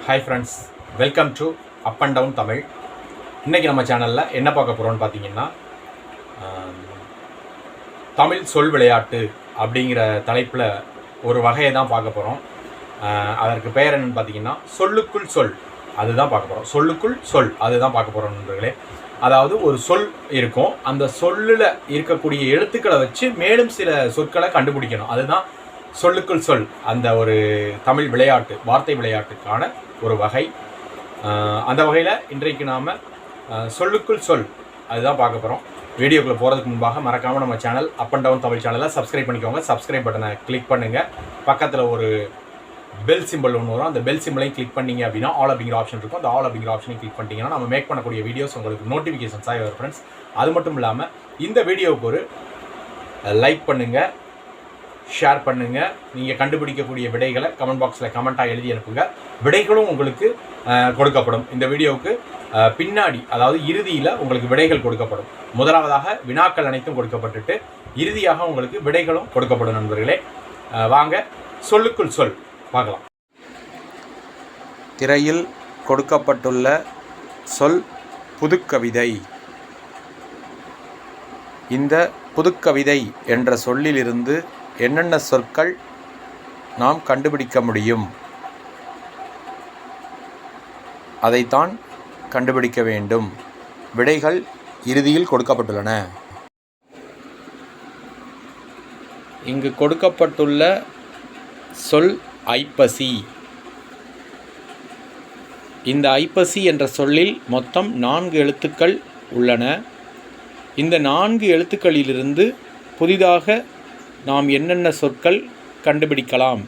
Hi friends, welcome to up and down Tamil. இன்றைக்கி நம்ம சேனலில் என்ன பார்க்க போகிறோம்னு பார்த்தீங்கன்னா, தமிழ் சொல் விளையாட்டு அப்படிங்கிற தலைப்பில் ஒரு வகையை தான் பார்க்க போகிறோம். அதற்கு பெயர் என்னென்னு பார்த்தீங்கன்னா, சொல்லுக்குள் சொல், அதுதான் பார்க்க போகிறோம். சொல்லுக்குள் சொல், அதுதான் பார்க்க போகிறோம் நண்பர்களே. அதாவது ஒரு சொல் இருக்கும், அந்த சொல்லில் இருக்கக்கூடிய எழுத்துக்களை வச்சு மேலும் சில சொற்களை கண்டுபிடிக்கணும். அதுதான் சொல்லுக்குள் சொல், அந்த ஒரு தமிழ் விளையாட்டு, வார்த்தை விளையாட்டுக்கான ஒரு வகை. அந்த வகையில் இன்றைக்கு நாம் சொல்லுக்குள் சொல் அதுதான் பார்க்க போகிறோம். வீடியோக்குள்ளே போகிறதுக்கு முன்பாக மறக்காமல் நம்ம channel up and down Tamil சேனலை சப்ஸ்கிரைப் பண்ணிக்கோங்க. சப்ஸ்கிரைப் பட்டனை கிளிக் பண்ணுங்கள். பக்கத்தில் ஒரு பெல் சிம்பிள் ஒன்று வரும், அந்த பெல் சிம்பிளையும் கிளிக் பண்ணிங்க அப்படின்னா ஆல் அப்படிங்கிற ஆப்ஷன் இருக்கும். அந்த ஆல் அப்படிங்கிற ஆப்ஷனையும் கிளிக் பண்ணிட்டீங்கன்னா நம்ம மேக் பண்ணக்கூடிய வீடியோஸ் உங்களுக்கு நோட்டிஃபிகேஷன்ஸாக வரும் ஃப்ரெண்ட்ஸ். அது மட்டும் இல்லாமல் இந்த வீடியோவுக்கு ஒரு லைக் பண்ணுங்கள், ஷேர் பண்ணுங்கள். நீங்கள் கண்டுபிடிக்கக்கூடிய விடைகளை கமெண்ட் பாக்ஸில் கமெண்ட்டாக எழுதி அனுப்புங்க. விடைகளும் உங்களுக்கு கொடுக்கப்படும். இந்த வீடியோவுக்கு பின்னாடி, அதாவது இறுதியில் உங்களுக்கு விடைகள் கொடுக்கப்படும். முதலாவதாக வினாக்கள் அனைத்தும் கொடுக்கப்பட்டுட்டு இறுதியாக உங்களுக்கு விடைகளும் கொடுக்கப்படும். நண்பர்களே, வாங்க சொல்லுக்குள் சொல் பார்க்கலாம். திரையில் கொடுக்கப்பட்டுள்ள சொல் புதுக்கவிதை. இந்த புதுக்கவிதை என்ற சொல்லிலிருந்து என்னென்ன சொற்கள் நாம் கண்டுபிடிக்க முடியும், அதைத்தான் கண்டுபிடிக்க வேண்டும். விடைகள் இறுதியில் கொடுக்கப்பட்டுள்ளன. இங்கு கொடுக்கப்பட்டுள்ள சொல் ஐப்பசி. இந்த ஐப்பசி என்ற சொல்லில் மொத்தம் 4 எழுத்துக்கள் உள்ளன. இந்த 4 எழுத்துக்களிலிருந்து புதிதாக நாம் என்னென்ன சொற்கள் கண்டுபிடிக்கலாம்,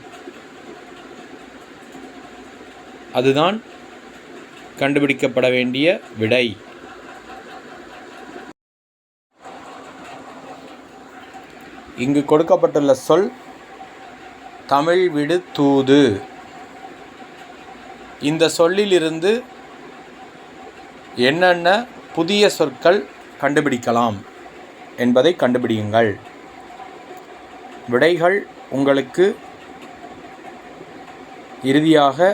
அதுதான் கண்டுபிடிக்கப்பட வேண்டிய விடை. இங்கு கொடுக்கப்பட்டுள்ள சொல் தமிழ் விடு தூது. இந்த சொல்லிலிருந்து என்னென்ன புதிய சொற்கள் கண்டுபிடிக்கலாம் என்பதை கண்டுபிடியுங்கள். விடைகள் உங்களுக்கு இறுதியாக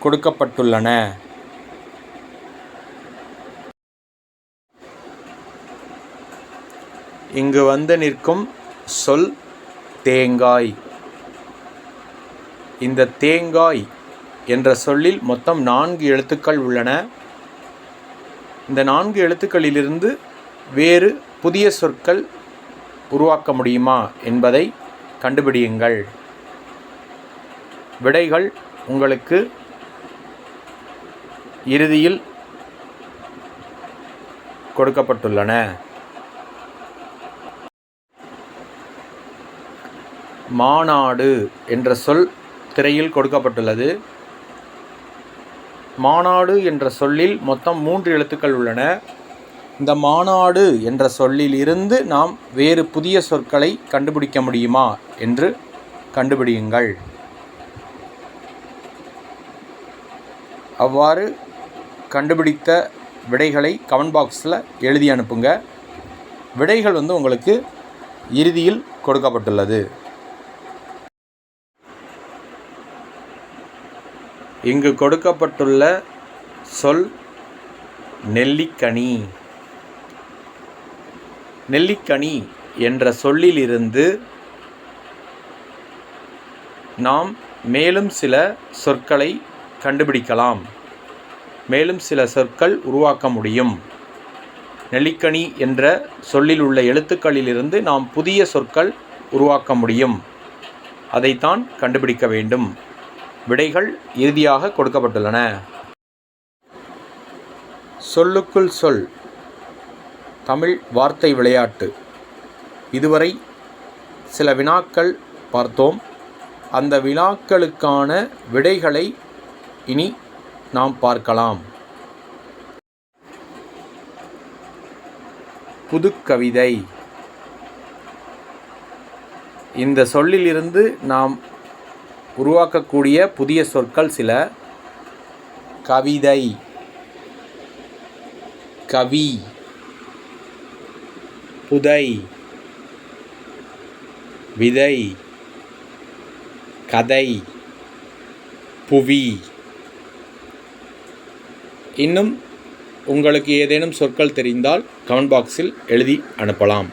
கொடுக்கப்பட்டுள்ளன. இங்கு வந்து நிற்கும் சொல் தேங்காய். இந்த தேங்காய் என்ற சொல்லில் மொத்தம் 4 எழுத்துக்கள் உள்ளன. இந்த 4 எழுத்துக்களிலிருந்து வேறு புதிய சொற்கள் உருவாக்க முடியுமா என்பதை கண்டுபிடியுங்கள். விடைகள் உங்களுக்கு இறுதியில் கொடுக்கப்பட்டுள்ளன. மாநாடு என்ற சொல் திரையில் கொடுக்கப்பட்டுள்ளது. மாநாடு என்ற சொல்லில் மொத்தம் 3 எழுத்துக்கள் உள்ளன. இந்த மாநாடு என்ற சொல்லில் இருந்து நாம் வேறு புதிய சொற்களை கண்டுபிடிக்க முடியுமா என்று கண்டுபிடியுங்கள். அவ்வாறு கண்டுபிடித்த விடைகளை கமெண்ட் பாக்ஸில் எழுதி அனுப்புங்க. விடைகள் உங்களுக்கு இறுதியில் கொடுக்கப்பட்டுள்ளது. இங்கு கொடுக்கப்பட்டுள்ள சொல் நெல்லிக்கனி. நெல்லிக்கனி என்ற சொல்லிலிருந்து நாம் மேலும் சில சொற்களை கண்டுபிடிக்கலாம், மேலும் சில சொற்கள் உருவாக்க முடியும். நெல்லிக்கனி என்ற சொல்லில் உள்ள எழுத்துக்களிலிருந்து நாம் புதிய சொற்கள் உருவாக்க முடியும். அதைத்தான் கண்டுபிடிக்க வேண்டும். விடைகள் இறுதியாக கொடுக்கப்பட்டுள்ளன. சொல்லுக்குள் சொல் தமிழ் வார்த்தை விளையாட்டு. இதுவரை சில வினாக்கள் பார்த்தோம். அந்த வினாக்களுக்கான விடைகளை இனி நாம் பார்க்கலாம். புதுக்கவிதை. இந்த சொல்லிலிருந்து நாம் உருவாக்கக்கூடிய புதிய சொற்கள் சில: கவிதை, கவி, புதை, விதை, கதை, புவி. இன்னும் உங்களுக்கு ஏதேனும் சொற்கள் தெரிந்தால் கமெண்ட் பாக்ஸில் எழுதி அனுப்பலாம்.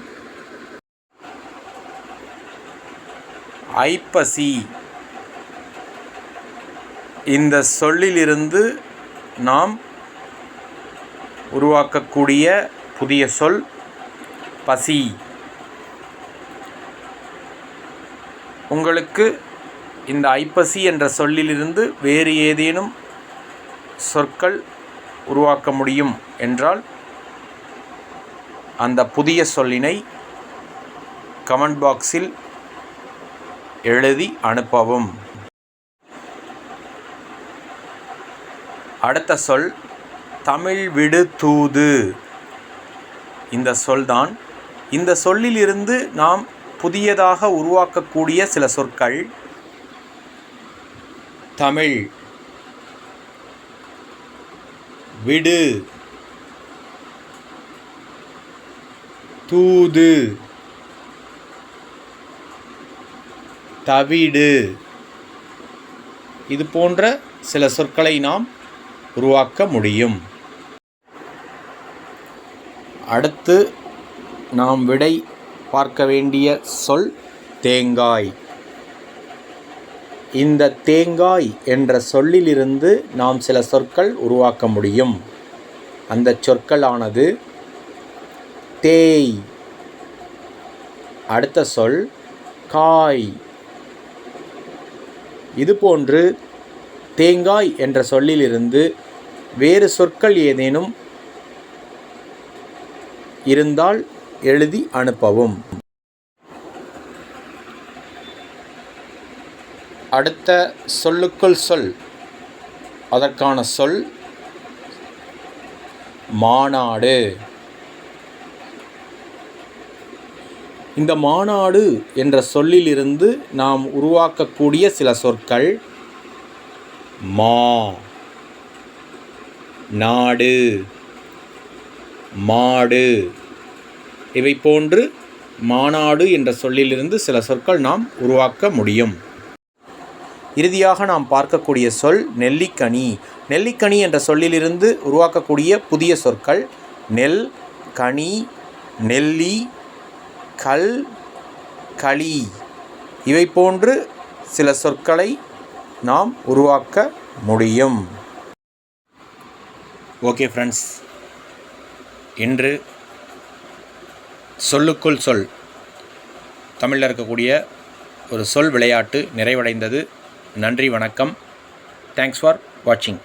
ஐப்பசி. இந்த சொல்லிலிருந்து நாம் உருவாக்கக்கூடிய புதிய சொல் பசி. உங்களுக்கு இந்த ஐப்பசி என்ற சொல்லிலிருந்து வேறு ஏதேனும் சொற்கள் உருவாக்க முடியும் என்றால் அந்த புதிய சொல்லினை கமெண்ட் பாக்ஸில் எழுதி அனுப்பவும். அடுத்த சொல் தமிழ் விடு தூது. இந்த சொல்தான். இந்த சொல்லிலிருந்து நாம் புதியதாக உருவாக்கக்கூடிய சில சொற்கள் தமிழ் விடு தூது தவிடு. இது போன்ற சில சொற்களை நாம் உருவாக்க முடியும். அடுத்து நாம் விடை பார்க்க வேண்டிய சொல் தேங்காய். இந்த தேங்காய் என்ற சொல்லிலிருந்து நாம் சில சொற்கள் உருவாக்க முடியும். அந்த சொற்களானது தேய். அடுத்த சொல் காய். இதுபோன்று தேங்காய் என்ற சொல்லிலிருந்து வேறு சொற்கள் ஏதேனும் இருந்தால் எழுதி அனுப்பவும். அடுத்த சொல்லுக்குள் சொல். அதற்கான சொல் மாநாடு. இந்த மாநாடு என்ற சொல்லிலிருந்து நாம் உருவாக்கக்கூடிய சில சொற்கள் மா, நாடு, மாடு. இவை போன்று மாநாடு என்ற சொல்லிலிருந்து சில சொற்கள் நாம் உருவாக்க முடியும். இறுதியாக நாம் பார்க்கக்கூடிய சொல் நெல்லிக்கனி. நெல்லிக்கனி என்ற சொல்லிலிருந்து உருவாக்கக்கூடிய புதிய சொற்கள் நெல், கனி, நெல்லி, கல், களி. இவை போன்று சில சொற்களை நாம் உருவாக்க முடியும். ஓகே ஃப்ரெண்ட்ஸ், இன்று சொல்லுக்குள் சொல் தமிழில் இருக்கக்கூடிய ஒரு சொல் விளையாட்டு நிறைவடைந்தது. நன்றி, வணக்கம். தேங்க்ஸ் ஃபார் வாட்சிங்.